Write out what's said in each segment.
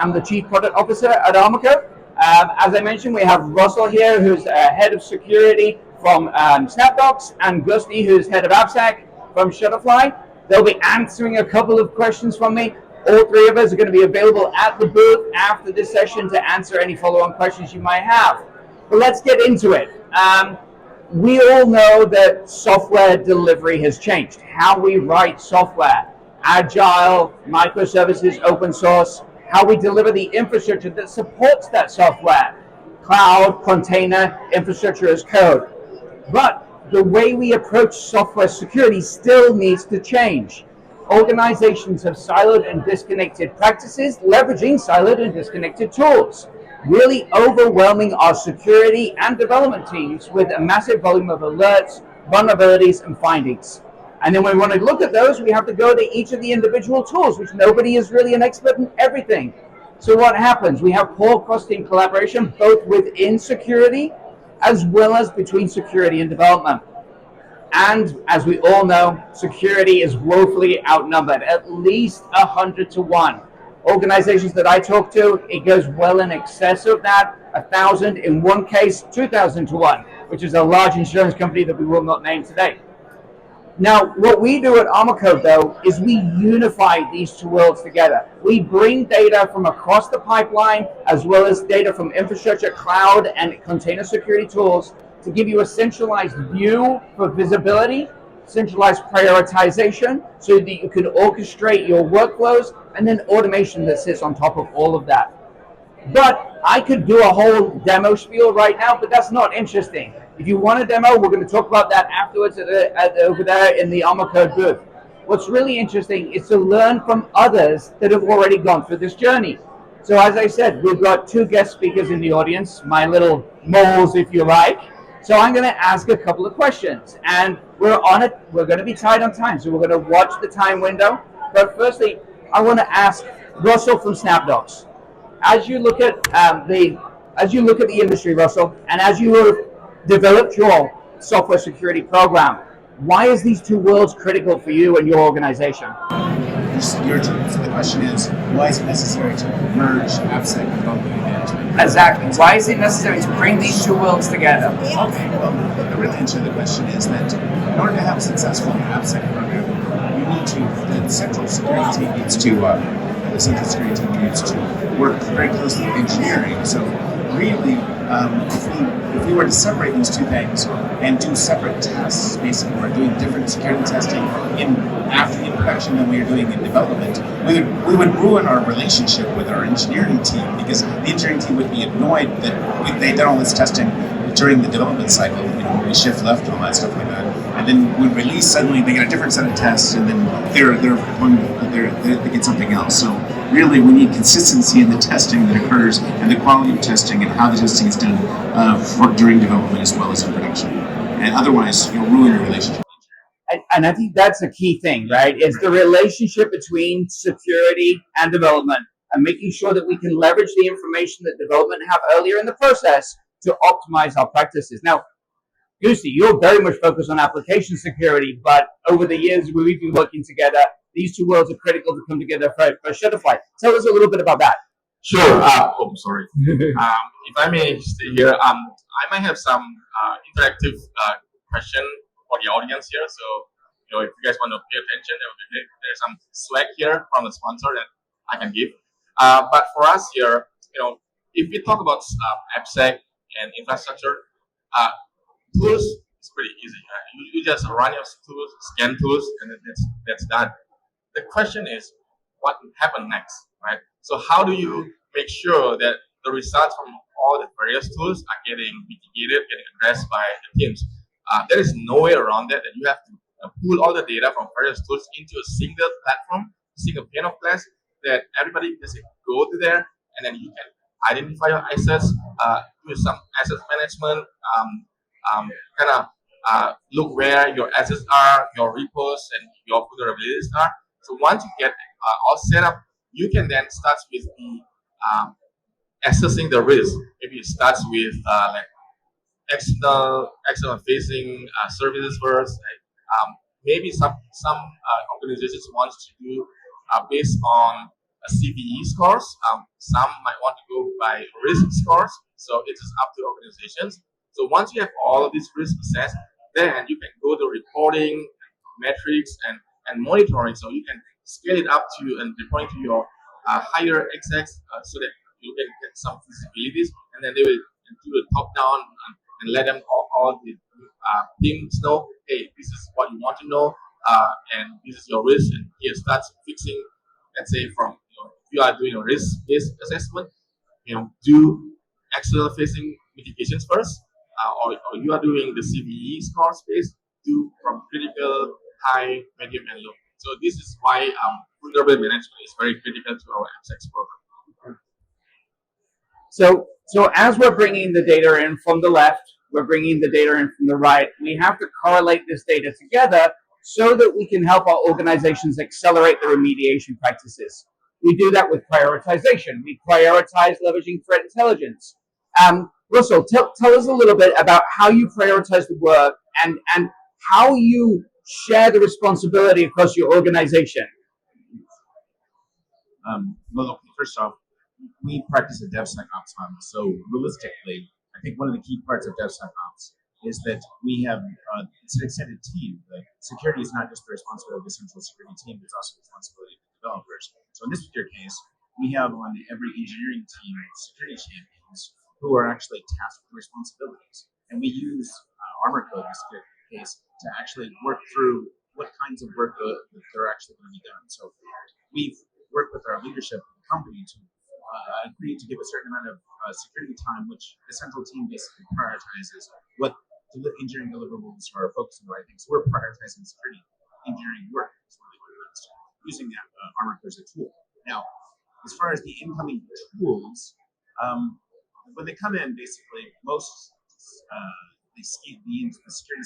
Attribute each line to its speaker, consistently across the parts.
Speaker 1: I'm the Chief Product Officer at ArmorCode. As I mentioned, we have Russell here, who's Head of Security from Snapdocs, and Gusti, who's Head of AppSec from Shutterfly. They'll be answering a couple of questions from me. All three of us are going to be available at the booth after this session to answer any follow-on questions you might have. But let's get into it. We all know that software delivery has changed. How we write software, agile, microservices, open source, how we deliver the infrastructure that supports that software, cloud, container, infrastructure as code. But the way we approach software security still needs to change. Organizations have siloed and disconnected practices, leveraging siloed and disconnected tools, really overwhelming our security and development teams with a massive volume of alerts, vulnerabilities, and findings. And then when we want to look at those, we have to go to each of the individual tools, which nobody is really an expert in everything. So what happens? We have poor cross-team collaboration, both within security, as well as between security and development. And as we all know, security is woefully outnumbered, at least 100 to 1. Organizations that I talk to, it goes well in excess of that, 1,000, in one case, 2,000 to 1, which is a large insurance company that we will not name today. Now, what we do at ArmorCode, though, is we unify these two worlds together. We bring data from across the pipeline, as well as data from infrastructure, cloud, and container security tools to give you a centralized view for visibility, centralized prioritization, so that you can orchestrate your workflows, and then automation that sits on top of all of that. But I could do a whole demo spiel right now, but that's not interesting. If you want a demo, we're going to talk about that afterwards over there in the ArmorCode booth. What's really interesting is to learn from others that have already gone through this journey. So as I said, we've got two guest speakers in the audience, my little moles, if you like. So I'm going to ask a couple of questions, and we're going to be tight on time, so we're going to watch the time window. But firstly, I want to ask Russell from Snapdocs. As you look at the industry, Russell, and as you have developed your software security program, why is these two worlds critical for you and your organization?
Speaker 2: So the question is, why is it necessary to merge AppSec and vulnerability management?
Speaker 1: Exactly. Why is it necessary to bring these two worlds together?
Speaker 2: Okay, well, the real answer to the question is that in order to have a successful AppSec program, the central security team needs to work very closely with engineering. So really, if we were to separate these two things and do separate tests, basically we're doing different security testing in production than we are doing in development, we would ruin our relationship with our engineering team, because the engineering team would be annoyed that they've done all this testing during the development cycle, we shift left and all that stuff like that. And then when release, suddenly they get a different set of tests, and then they get something else. So really, we need consistency in the testing that occurs, and the quality of testing, and how the testing is done during development as well as in production. And otherwise, you'll ruin your relationship.
Speaker 1: And I think that's a key thing, right? It's the relationship between security and development, and making sure that we can leverage the information that development have earlier in the process to optimize our practices. Now, Gusti, you're very much focused on application security, but over the years we've been working together, these two worlds are critical to come together for Shutterfly. Tell us a little bit about that.
Speaker 3: Sure. Sorry. If I may stay here, I might have some interactive question for the audience here. So, if you guys want to pay attention, that would be great. There's some swag here from the sponsor that I can give. But for us here, if we talk about AppSec and infrastructure, tools is pretty easy. Right? You just run your tools, scan tools, and then that's done. The question is, what will happen next, right? So how do you make sure that the results from all the various tools are getting mitigated, getting addressed by the teams? There is no way around that you have to pull all the data from various tools into a single platform, single pane of glass, that everybody can just go to there, and then you can identify your assets, do some asset management, look where your assets are, your repos, and your vulnerabilities are. So once you get all set up, you can then start with the assessing the risk. Maybe it starts with like external facing services first. Maybe some organizations want to do based on CVE scores. Some might want to go by risk scores. So it is up to organizations. So once you have all of these risk assessed, then you can go to reporting, metrics, and monitoring. So you can scale it up to and reporting to your higher execs so that you can get some visibilities, and then they will do the top down and let them all the teams know, hey, this is what you want to know, and this is your risk, and here starts fixing. Let's say from if you are doing a risk-based assessment, do external facing mitigations first, or you are doing the CVE score space, do from critical, high, medium, and low. So this is why vulnerability management is very critical to our AppSec program.
Speaker 1: So as we're bringing the data in from the left, we're bringing the data in from the right, we have to correlate this data together so that we can help our organizations accelerate the remediation practices. We do that with prioritization. We prioritize leveraging threat intelligence. Russell, tell us a little bit about how you prioritize the work and how you share the responsibility across your organization.
Speaker 2: Well, first off, we practice a DevSecOps model. So realistically, I think one of the key parts of DevSecOps is that we have it's an extended team. Like, security is not just the responsibility of the central security team, it's also the responsibility of the developers. So in this particular case, we have on every engineering team security champions who are actually tasked with responsibilities. And we use ArmorCode in this case to actually work through what kinds of work that they're actually going to be done. So we've worked with our leadership of the company to agree to give a certain amount of security time, which the central team basically prioritizes what the engineering deliverables are focused on the right things. So we're prioritizing security engineering work. Is really what it is, using that ArmorCode as a tool. Now, as far as the incoming tools, when they come in, basically most the security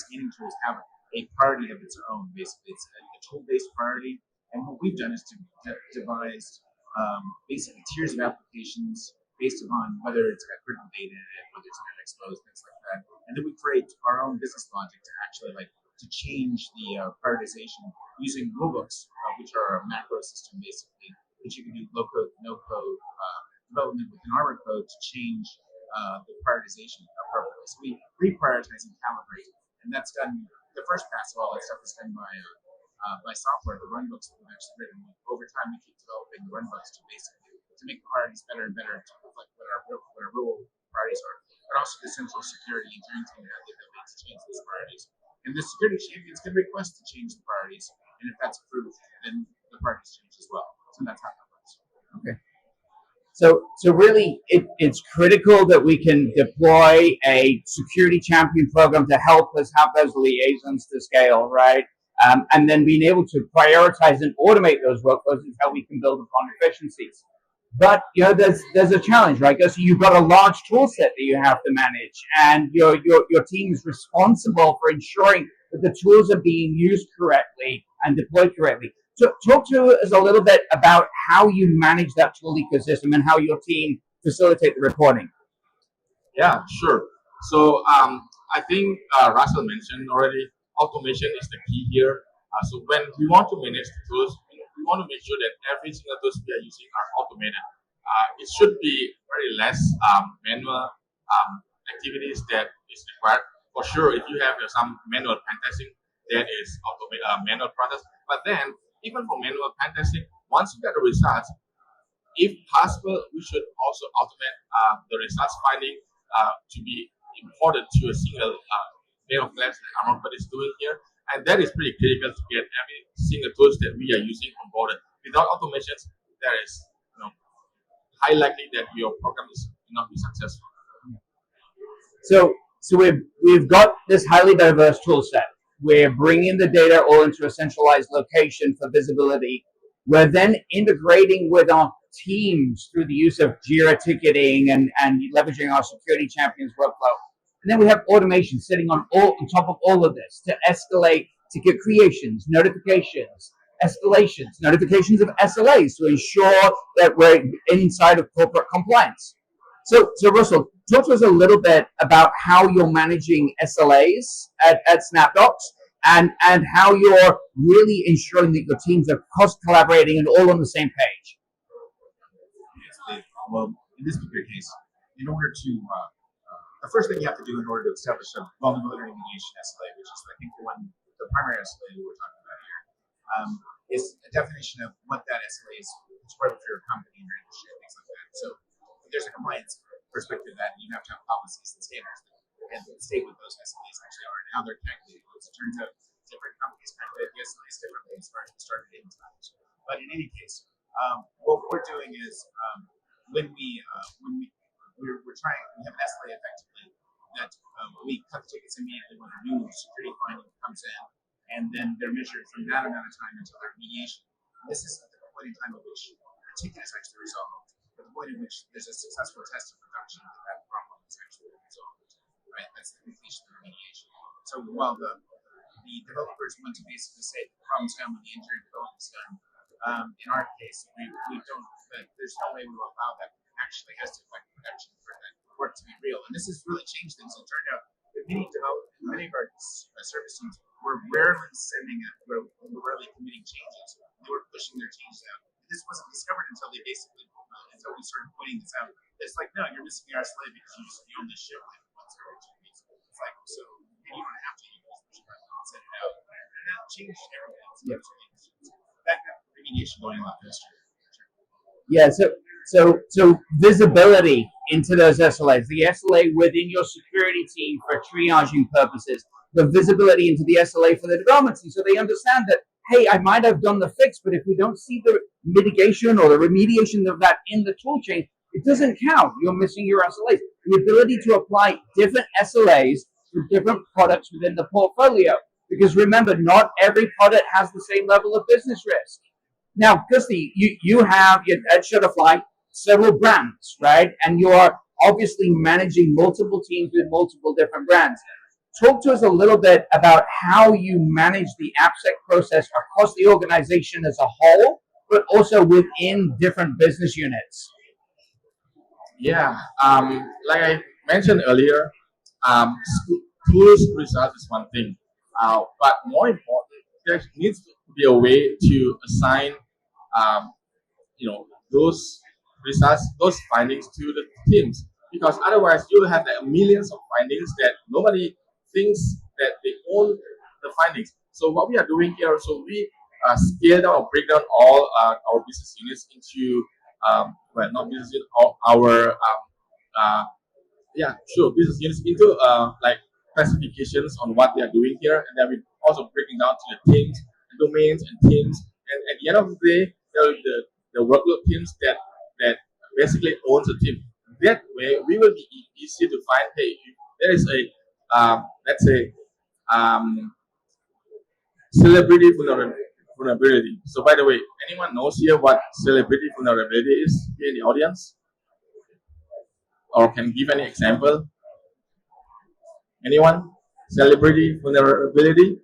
Speaker 2: scanning tools have a priority of its own. Basically, it's a tool-based priority. And what we've done is to devise basically tiers of applications based upon whether it's got critical data in it, whether it's internet exposed, things like that. And then we create our own business logic to actually to change the prioritization using rulebooks, which are a macro system basically, which you can do low code, no code development within ArmorCode to change the prioritization appropriately. So we reprioritize and calibrate, and that's done. The first pass of all that stuff is done by software, the runbooks that we've actually written. Over time, we keep developing the runbooks to basically to make the priorities better and better to reflect what our real priorities are. But also the central security engineering team have the ability to change those priorities. And the security champions can request to change the priorities, and if that's approved, then the priorities change as well. So that's how that works.
Speaker 1: Okay. So really, it's critical that we can deploy a security champion program to help us have those liaisons to scale, right? And then being able to prioritize and automate those workflows is how we can build upon efficiencies. But there's a challenge, right? So you've got a large tool set that you have to manage, and your team is responsible for ensuring that the tools are being used correctly and deployed correctly. So talk to us a little bit about how you manage that tool ecosystem and how your team facilitate the reporting.
Speaker 3: Yeah, sure. So I think Russell mentioned already, automation is the key here. So when we want to manage the tools, we want to make sure that every single tools we are using are automated. It should be very less manual activities that is required. For sure, if you have some manual pen testing, that is manual process. But then, even for manual pen testing, once you get the results, if possible, we should also automate the results finding to be imported to a single pane of glass that ArmorCode is doing here. And that is pretty critical to get every single tools that we are using onboarded. Without automations, there is high likely that your program is not be successful.
Speaker 1: So we've got this highly diverse tool set. We're bringing the data all into a centralized location for visibility. We're then integrating with our teams through the use of Jira ticketing and leveraging our security champions workflow. And then we have automation sitting on top of all of this to escalate ticket creations, notifications, escalations, notifications of SLAs to ensure that we're inside of corporate compliance. So Russell, talk to us a little bit about how you're managing SLAs at Snapdocs and how you're really ensuring that your teams are cross-collaborating and all on the same page.
Speaker 2: well, in this particular case, in order to, the first thing you have to do in order to establish a vulnerability remediation SLA, which is, I think, the primary SLA that we're talking about here, is a definition of what that SLA is prescribed for your company and your industry and things like that. So there's a compliance perspective that you have to have policies and standards and state what those SLAs actually are and how they're calculated. It turns out different companies calculate the SLAs differently as far as the start and end times. But in any case, what we're doing is when we're trying, we have an SLA effectively that we cut the tickets immediately when a new security finding comes in, and then they're measured from that amount of time until their remediation. This is at the point in time at which the ticket is actually resolved, at the point in which there's a successful test of production that problem is actually resolved. Right? That's the completion of remediation. So while the developers want to basically say the problem's done when the engineering development is done, in our case, we don't. There's no way we will allow that actually has to affect production for that work to be real. And this has really changed things. It turned out that many of our service teams were rarely committing changes. They were pushing their changes out. This wasn't discovered until we started pointing this out. It's like, no, you're missing your SLA because you only ship like once every 2 weeks. It's like, so you don't have to use this and send it out. And that changed everything. So that got remediation going a lot faster.
Speaker 1: Yeah, so visibility into those SLAs, the SLA within your security team for triaging purposes, the visibility into the SLA for the development team, so they understand that, hey, I might have done the fix, but if we don't see the mitigation or the remediation of that in the tool chain, it doesn't count. You're missing your SLAs. The ability to apply different SLAs to different products within the portfolio, because remember, not every product has the same level of business risk. Now, Gusti, you have at Shutterfly several brands, right? And you are obviously managing multiple teams with multiple different brands. Talk to us a little bit about how you manage the AppSec process across the organization as a whole, but also within different business units.
Speaker 3: Yeah, like I mentioned earlier, tools results is one thing, but more important, there needs to be a way to assign, those results, those findings to the teams, because otherwise you will have millions of findings that nobody thinks that they own the findings. So what we are doing here, so we scale down or break down all our business units into, not business units, business units into like classifications on what they are doing here, and then we also breaking down to the teams, domains, and teams. And at the end of the day, there will be the workload teams that basically owns the team. That way, we will be easy to find. Hey, there is a let's say celebrity vulnerability. So, by the way, anyone knows here what celebrity vulnerability is here in the audience, or can give any example? Anyone? Celebrity vulnerability?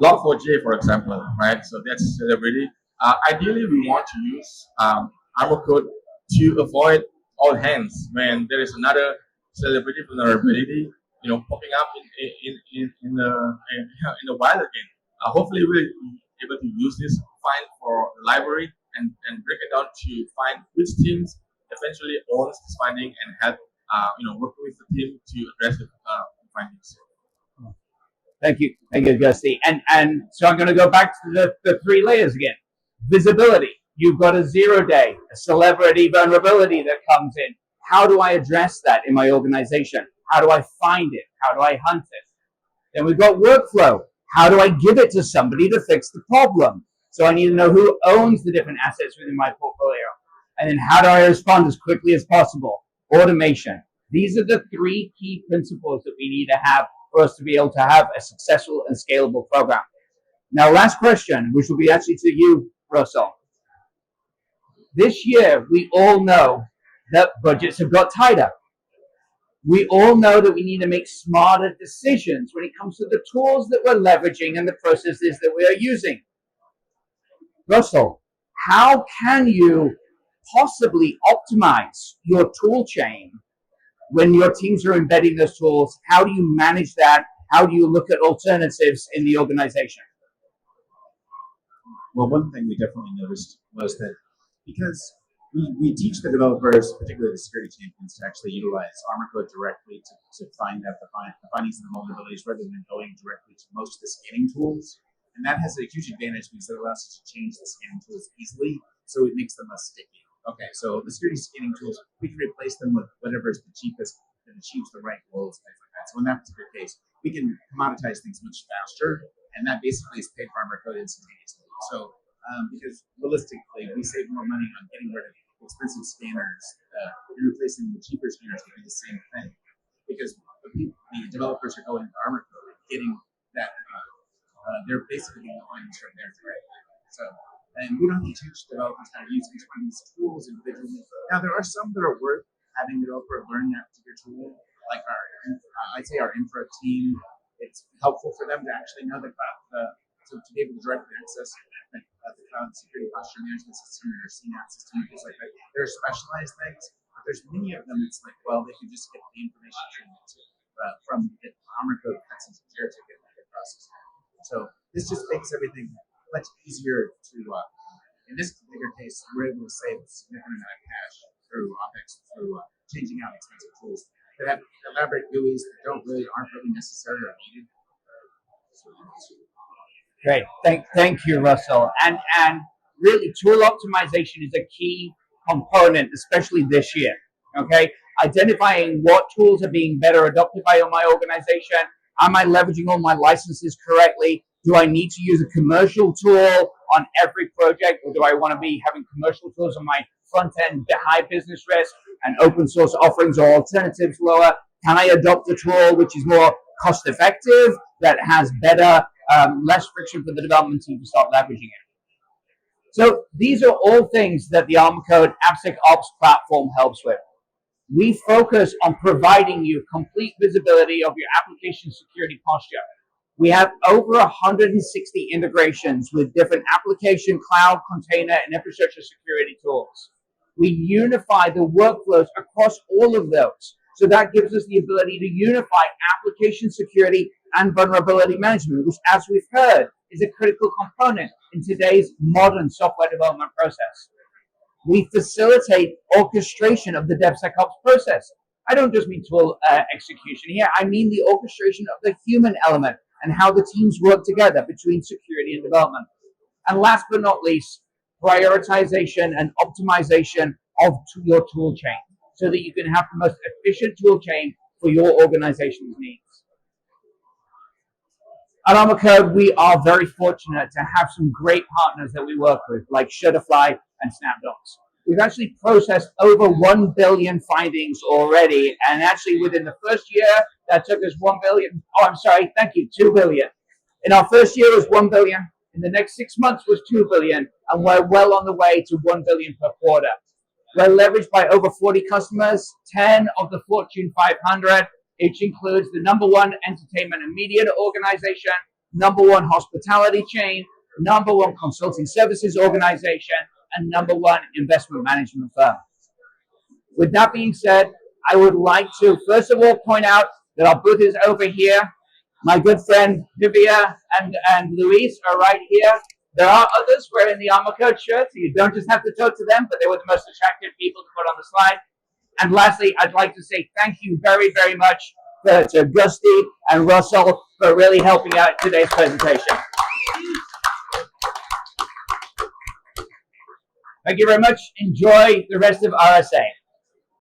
Speaker 3: Log4j, for example, right? So that's celebrity. Ideally, we want to use ArmorCode to avoid all hands when there is another celebrity vulnerability, popping up in the wild again. Hopefully, we'll be able to use this file for the library and break it down to find which teams eventually owns this finding and help working with the team to address the findings.
Speaker 1: Thank you, Gusti. And so I'm going to go back to the three layers again. Visibility. You've got a 0 day, a celebrity vulnerability that comes in. How do I address that in my organization? How do I find it? How do I hunt it? Then we've got workflow. How do I give it to somebody to fix the problem? So I need to know who owns the different assets within my portfolio. And then how do I respond as quickly as possible? Automation. These are the three key principles that we need to have for us to be able to have a successful and scalable program. Now, last question, which will be actually to you, Russell. This year, we all know that budgets have got tighter. We all know that we need to make smarter decisions when it comes to the tools that we're leveraging and the processes that we are using. Russell, how can you possibly optimize your tool chain when your teams are embedding those tools? How do you manage that? How do you look at alternatives in the organization?
Speaker 2: Well, one thing we definitely noticed was that because we teach the developers, particularly the security champions, to actually utilize ArmorCode directly to find out the findings and the vulnerabilities rather than going directly to most of the scanning tools. And that has a huge advantage because it allows us to change the scanning tools easily, so it makes them less sticky. Okay, so the security scanning tools, we can replace them with whatever is the cheapest that achieves the right goals, things like that. So in that particular case, we can commoditize things much faster, and that basically is paid for ArmorCode instantaneously. So because realistically, we save more money on getting rid of expensive scanners and replacing the cheaper scanners to do the same thing. Because the developers are going to ArmorCode and getting that, they're basically getting the findings from there directly. So, and we don't have to teach developers how to use each one of these tools individually. Now, there are some that are worth having the developer learn that particular tool, like I'd say our infra team. It's helpful for them to actually know the cloud, to be able to directly access the cloud security posture management system or CNAP system, things like that. There are specialized things, but there's many of them. It's like, well, they can just get the information from the ArmorCode 𝗙𝗵𝗁 𝗔𝗿𝗺 𝗫 process. So this just makes everything much easier to. In this particular case, we're able to save a significant amount of cash through OpEx through changing out expensive tools that have elaborate GUIs that aren't really necessary or needed.
Speaker 1: Great, thank you, Russell. And really, tool optimization is a key component, especially this year. Okay, identifying what tools are being better adopted by my organization. Am I leveraging all my licenses correctly? Do I need to use a commercial tool on every project, or do I want to be having commercial tools on my front end, high business risk, and open source offerings or alternatives lower? Can I adopt a tool which is more cost effective, that has better, less friction for the development team to start leveraging it? So these are all things that the ArmorCode AppSecOps platform helps with. We focus on providing you complete visibility of your application security posture. We have over 160 integrations with different application, cloud, container, and infrastructure security tools. We unify the workflows across all of those. So that gives us the ability to unify application security and vulnerability management, which, as we've heard, is a critical component in today's modern software development process. We facilitate orchestration of the DevSecOps process. I don't just mean tool execution here. I mean the orchestration of the human element and how the teams work together between security and development. And last but not least, prioritization and optimization of your tool chain so that you can have the most efficient tool chain for your organization's needs. At ArmorCode, we are very fortunate to have some great partners that we work with, like Shutterfly and Snapdocs. We've actually processed over 1 billion findings already, and actually within the first year, that took us 1 billion. Oh, I'm sorry, thank you, 2 billion. In our first year was 1 billion. In the next 6 months was 2 billion, and we're well on the way to 1 billion per quarter. We're leveraged by over 40 customers, 10 of the Fortune 500, which includes the #1 entertainment and media organization, #1 hospitality chain, #1 consulting services organization, and #1 investment management firm. With that being said, I would like to first of all point out that our booth is over here. My good friend Vivian and Luis are right here. There are others wearing the ArmorCode shirt, so you don't just have to talk to them, but they were the most attractive people to put on the slide. And lastly, I'd like to say thank you very, very much to Gusti and Russell for really helping out today's presentation. Thank you very much. Enjoy the rest of RSA.